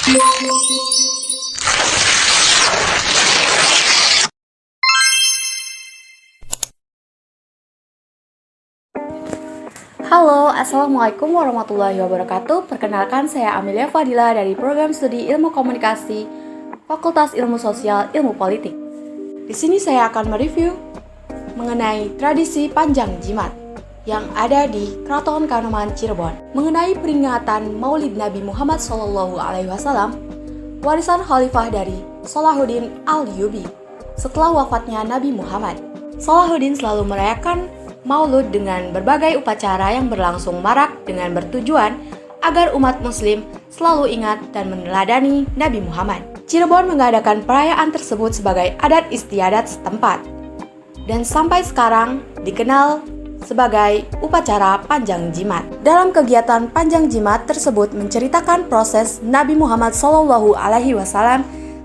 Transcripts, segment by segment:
Halo, Assalamualaikum warahmatullahi wabarakatuh. Perkenalkan, saya Amelia Fadila dari Program Studi Ilmu Komunikasi, Fakultas Ilmu Sosial, Ilmu Politik. Di sini saya akan mereview mengenai tradisi Panjang Jimat yang ada di Keraton Kanoman Cirebon, mengenai peringatan Maulid Nabi Muhammad SAW, warisan khalifah dari Salahuddin Ayyubi setelah wafatnya Nabi Muhammad. Salahuddin selalu merayakan Maulud dengan berbagai upacara yang berlangsung marak dengan bertujuan agar umat muslim selalu ingat dan meneladani Nabi Muhammad. Cirebon mengadakan perayaan tersebut sebagai adat istiadat setempat dan sampai sekarang dikenal sebagai upacara Panjang Jimat. Dalam kegiatan Panjang Jimat tersebut menceritakan proses Nabi Muhammad SAW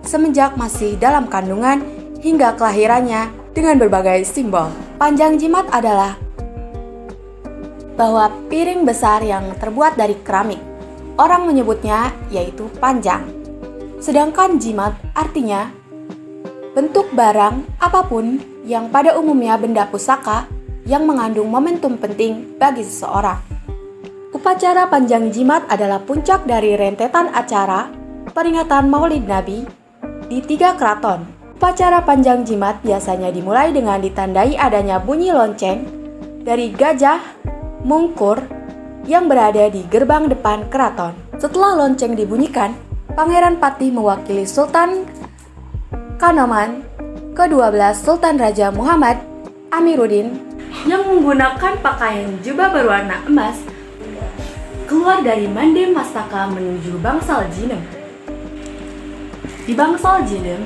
semenjak masih dalam kandungan hingga kelahirannya dengan berbagai simbol. Panjang Jimat adalah bahwa piring besar yang terbuat dari keramik. Orang menyebutnya yaitu panjang. Sedangkan jimat artinya bentuk barang apapun yang pada umumnya benda pusaka yang mengandung momentum penting bagi seseorang. Upacara Panjang Jimat adalah puncak dari rentetan acara peringatan Maulid Nabi di 3 keraton. Upacara Panjang Jimat biasanya dimulai dengan ditandai adanya bunyi lonceng dari Gajah Mungkur yang berada di gerbang depan keraton. Setelah lonceng dibunyikan, Pangeran Patih mewakili Sultan Kanoman ke-12 Sultan Raja Muhammad Amiruddin yang menggunakan pakaian jubah berwarna emas keluar dari Mandem Mastaka menuju Bangsal Jinem. Di Bangsal Jinem,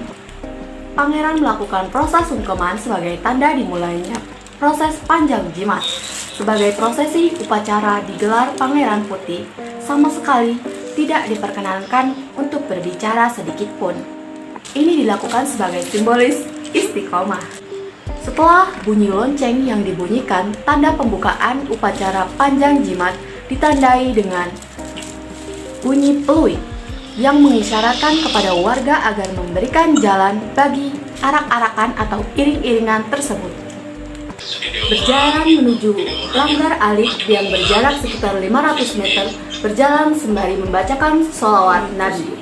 Pangeran melakukan proses sungkeman sebagai tanda dimulainya proses Panjang Jimat. Sebagai prosesi upacara digelar Pangeran Putih sama sekali tidak diperkenankan untuk berbicara sedikit pun. Ini dilakukan sebagai simbolis istiqomah. Setelah bunyi lonceng yang dibunyikan, tanda pembukaan upacara Panjang Jimat ditandai dengan bunyi peluit yang mengisyaratkan kepada warga agar memberikan jalan bagi arak-arakan atau iring-iringan tersebut. Berjalan menuju Langgar Alif yang berjarak sekitar 500 meter, berjalan sembari membacakan sholawat Nabi.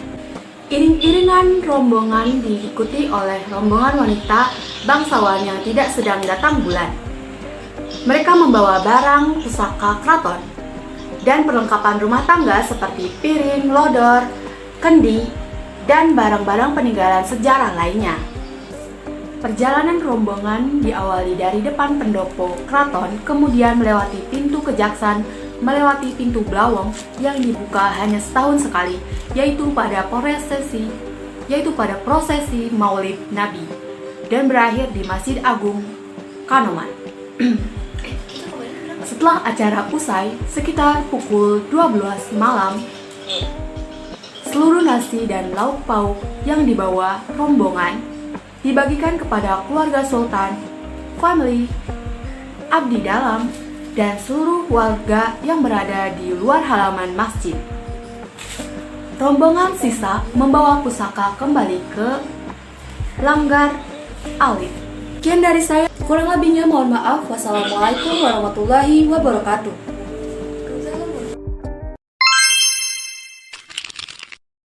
Iring-iringan rombongan diikuti oleh rombongan wanita bangsawan yang tidak sedang datang bulan. Mereka membawa barang pusaka keraton dan perlengkapan rumah tangga seperti piring, lodor, kendi, dan barang-barang peninggalan sejarah lainnya. Perjalanan rombongan diawali dari depan pendopo keraton, kemudian melewati pintu kejaksan, melewati pintu Blawong yang dibuka hanya setahun sekali, yaitu pada prosesi Maulid Nabi, dan berakhir di Masjid Agung Kanoman. Setelah acara usai, sekitar pukul 12 malam, seluruh nasi dan lauk pauk yang dibawa rombongan dibagikan kepada keluarga sultan, family, abdi dalam, dan seluruh warga yang berada di luar halaman masjid. Rombongan sisa membawa pusaka kembali ke Langgar Alif. Sekian dari saya, kurang lebihnya mohon maaf. Wassalamualaikum warahmatullahi wabarakatuh.